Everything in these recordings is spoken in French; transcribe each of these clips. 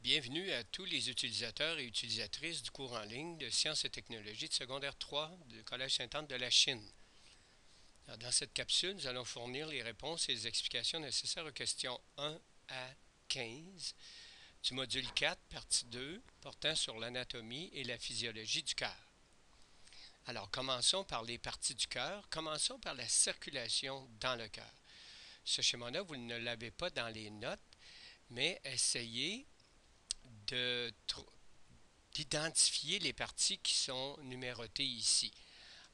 Bienvenue à tous les utilisateurs et utilisatrices du cours en ligne de Sciences et technologies de secondaire 3 du Collège Sainte-Anne de la Chine. Alors, dans cette capsule, nous allons fournir les réponses et les explications nécessaires aux questions 1 à 15 du module 4, partie 2, portant sur l'anatomie et la physiologie du cœur. Alors, commençons par les parties du cœur. Commençons par la circulation dans le cœur. Ce schéma-là, vous ne l'avez pas dans les notes, mais essayez d'identifier les parties qui sont numérotées ici.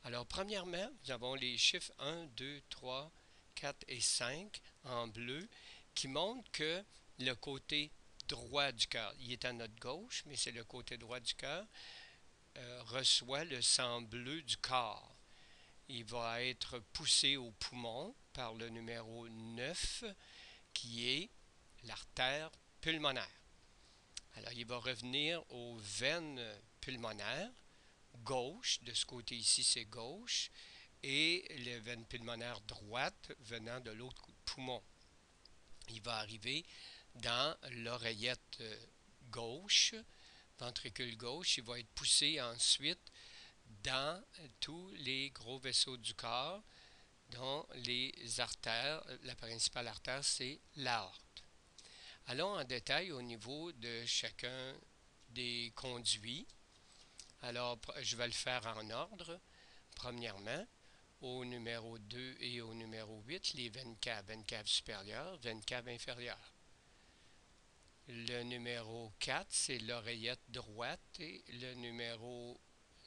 Alors, premièrement, nous avons les chiffres 1, 2, 3, 4 et 5 en bleu qui montrent que le côté droit du cœur, il est à notre gauche, mais c'est le côté droit du cœur, reçoit le sang bleu du corps. Il va être poussé au poumon par le numéro 9 qui est l'artère pulmonaire. Alors, il va revenir aux veines pulmonaires, gauche, de ce côté ici c'est gauche, et les veines pulmonaires droites venant de l'autre poumon. Il va arriver dans l'oreillette gauche, ventricule gauche, il va être poussé ensuite dans tous les gros vaisseaux du corps, dont les artères. La principale artère, c'est l'aorte. Allons en détail au niveau de chacun des conduits. Alors, je vais le faire en ordre. Premièrement, au numéro 2 et au numéro 8, les veines caves supérieures, veines caves inférieures. Le numéro 4, c'est l'oreillette droite et le numéro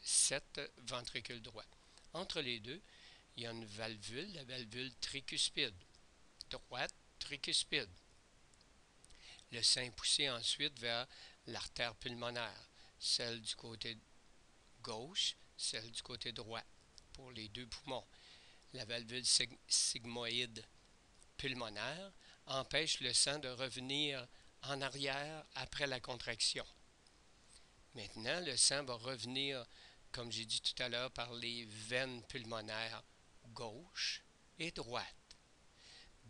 7, ventricule droit. Entre les deux, il y a une valvule, la valvule tricuspide. Droite, tricuspide. Le sang est poussé ensuite vers l'artère pulmonaire, celle du côté gauche, celle du côté droit, pour les deux poumons. La valvule sigmoïde pulmonaire empêche le sang de revenir en arrière après la contraction. Maintenant, le sang va revenir, comme j'ai dit tout à l'heure, par les veines pulmonaires gauche et droite,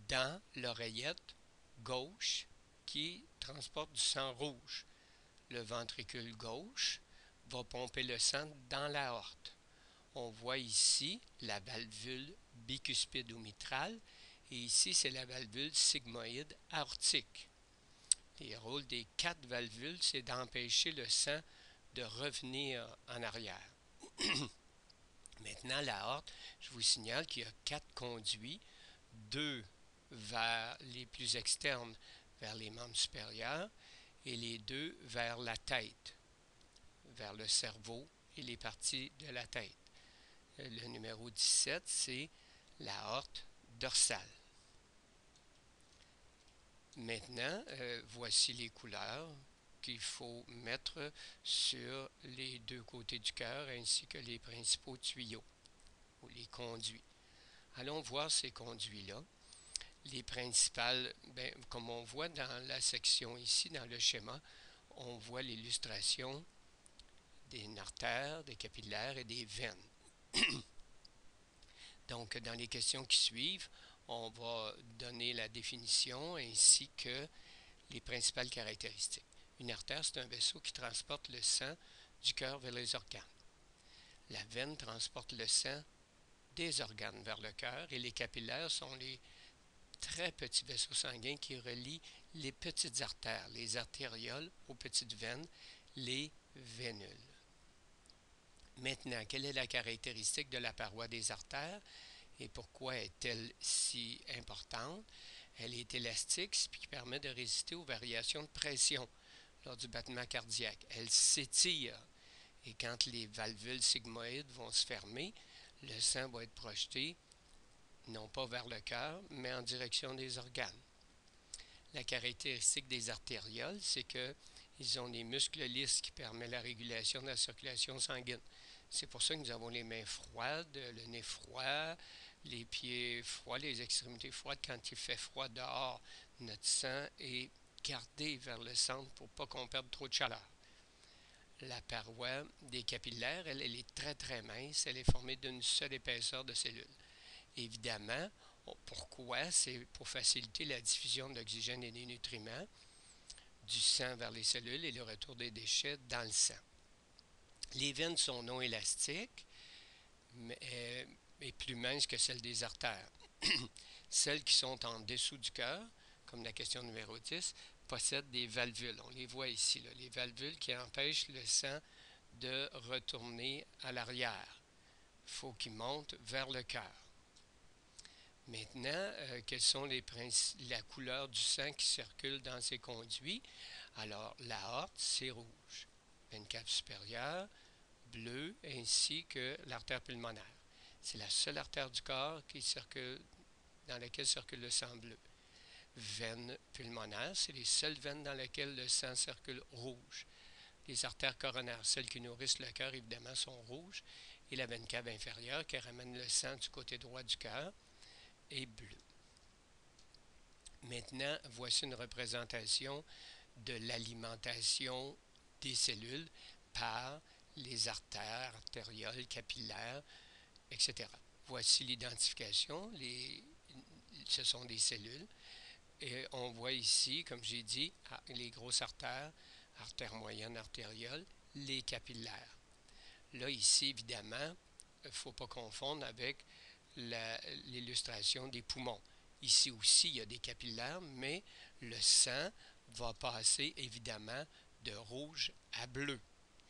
dans l'oreillette gauche qui transporte du sang rouge. Le ventricule gauche va pomper le sang dans l'aorte. On voit ici la valvule bicuspide ou mitrale et ici c'est la valvule sigmoïde aortique. Les rôles des 4 valvules, c'est d'empêcher le sang de revenir en arrière. Maintenant, l'aorte, je vous signale qu'il y a 4 conduits, 2 vers les plus externes, vers les membres supérieurs, et les 2 vers la tête, vers le cerveau et les parties de la tête. Le numéro 17, c'est l'aorte dorsale. Maintenant, voici les couleurs qu'il faut mettre sur les deux côtés du cœur ainsi que les principaux tuyaux ou les conduits. Allons voir ces conduits-là. Les principales, comme on voit dans la section ici, dans le schéma, on voit l'illustration des artères, des capillaires et des veines. Donc, dans les questions qui suivent, on va donner la définition ainsi que les principales caractéristiques. Une artère, c'est un vaisseau qui transporte le sang du cœur vers les organes. La veine transporte le sang des organes vers le cœur et les capillaires sont les très petits vaisseaux sanguins qui relient les petites artères, les artérioles aux petites veines, les vénules. Maintenant, quelle est la caractéristique de la paroi des artères et pourquoi est-elle si importante? Elle est élastique, ce qui permet de résister aux variations de pression lors du battement cardiaque. Elle s'étire et quand les valvules sigmoïdes vont se fermer, le sang va être projeté non pas vers le cœur, mais en direction des organes. La caractéristique des artérioles, c'est qu'ils ont des muscles lisses qui permettent la régulation de la circulation sanguine. C'est pour ça que nous avons les mains froides, le nez froid, les pieds froids, les extrémités froides. Quand il fait froid dehors, notre sang est gardé vers le centre pour ne pas qu'on perde trop de chaleur. La paroi des capillaires, elle est très très mince, elle est formée d'une seule épaisseur de cellules. Évidemment, pourquoi? C'est pour faciliter la diffusion de l'oxygène et des nutriments du sang vers les cellules et le retour des déchets dans le sang. Les veines sont non élastiques, mais plus minces que celles des artères. Celles qui sont en dessous du cœur, comme la question numéro 10, possèdent des valvules. On les voit ici, là, les valvules qui empêchent le sang de retourner à l'arrière. Il faut qu'il monte vers le cœur. Maintenant, quelles sont la couleur du sang qui circule dans ces conduits? Alors, l'aorte, c'est rouge. Veine cave supérieure, bleu, ainsi que l'artère pulmonaire. C'est la seule artère du corps dans laquelle circule le sang bleu. Veine pulmonaire, c'est les seules veines dans lesquelles le sang circule rouge. Les artères coronaires, celles qui nourrissent le cœur, évidemment, sont rouges. Et la veine cave inférieure, qui ramène le sang du côté droit du cœur, est bleue. Maintenant, voici une représentation de l'alimentation des cellules par les artères artérioles, capillaires, etc. Voici l'identification. Ce sont des cellules. Et on voit ici, comme j'ai dit, les grosses artères, artères moyennes, artérioles, les capillaires. Là, ici, évidemment, il ne faut pas confondre avec l'illustration des poumons. Ici aussi, il y a des capillaires, mais le sang va passer, évidemment, de rouge à bleu.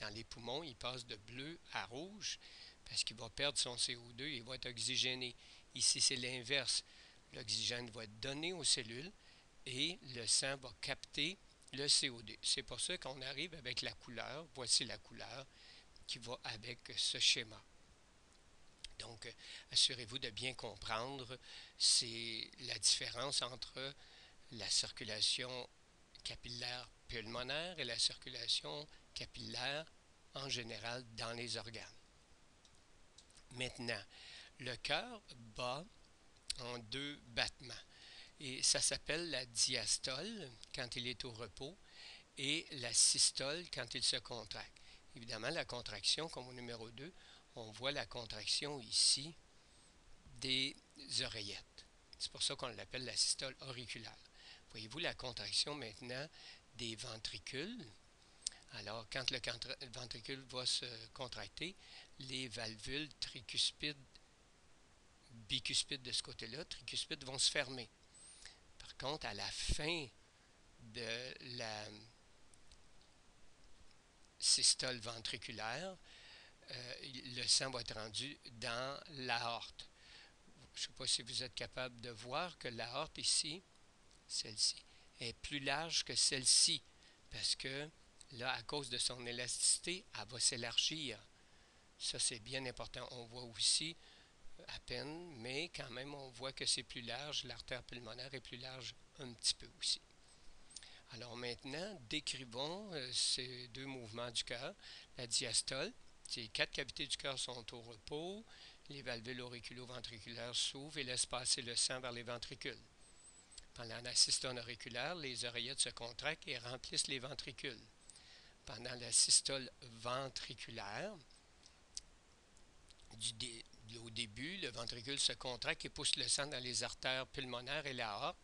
Dans les poumons, il passe de bleu à rouge parce qu'il va perdre son CO2 et il va être oxygéné. Ici, c'est l'inverse. L'oxygène va être donné aux cellules et le sang va capter le CO2. C'est pour ça qu'on arrive avec la couleur. Voici la couleur qui va avec ce schéma. Donc, assurez-vous de bien comprendre, c'est la différence entre la circulation capillaire pulmonaire et la circulation capillaire en général dans les organes. Maintenant, le cœur bat en 2 battements et ça s'appelle la diastole quand il est au repos et la systole quand il se contracte. Évidemment, la contraction, comme au numéro 2, on voit la contraction ici des oreillettes. C'est pour ça qu'on l'appelle la systole auriculaire. Voyez-vous la contraction maintenant des ventricules? Alors, quand le ventricule va se contracter, les valvules tricuspides, bicuspides de ce côté-là, tricuspides vont se fermer. Par contre, à la fin de la systole ventriculaire, le sang va être rendu dans l'aorte. Je ne sais pas si vous êtes capable de voir que l'aorte ici, celle-ci, est plus large que celle-ci, parce que là, à cause de son élasticité, elle va s'élargir. Ça, c'est bien important. On voit aussi à peine, mais quand même, on voit que c'est plus large. L'artère pulmonaire est plus large un petit peu aussi. Alors maintenant, décrivons ces 2 mouvements du cœur. La diastole, les 4 cavités du cœur sont au repos. Les valvules auriculo-ventriculaires s'ouvrent et laissent passer le sang vers les ventricules. Pendant la systole auriculaire, les oreillettes se contractent et remplissent les ventricules. Pendant la systole ventriculaire, au début, le ventricule se contracte et pousse le sang dans les artères pulmonaires et l'aorte.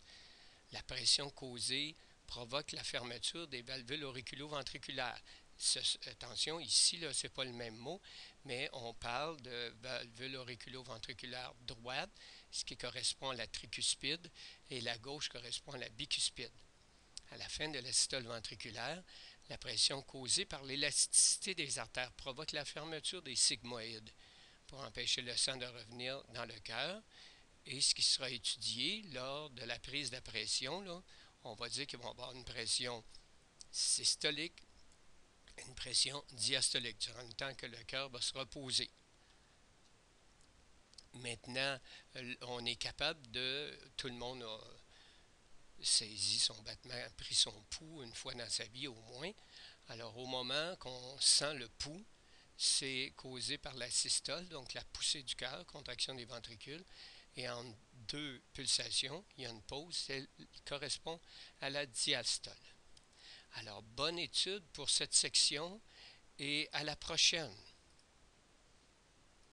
La pression causée provoque la fermeture des valvules auriculo-ventriculaires. Attention, ici, ce n'est pas le même mot, mais on parle de valvule auriculo-ventriculaire droite, ce qui correspond à la tricuspide, et la gauche correspond à la bicuspide. À la fin de la systole ventriculaire, la pression causée par l'élasticité des artères provoque la fermeture des sigmoïdes pour empêcher le sang de revenir dans le cœur. Et ce qui sera étudié lors de la prise de pression, là, on va dire qu'il va y avoir une pression systolique, une pression diastolique, durant le temps que le cœur va se reposer. Maintenant, on est capable tout le monde a saisi son battement, a pris son pouls une fois dans sa vie au moins. Alors au moment qu'on sent le pouls, c'est causé par la systole, donc la poussée du cœur, contraction des ventricules. Et en 2 pulsations, il y a une pause, celle correspond à la diastole. Alors, bonne étude pour cette section et à la prochaine.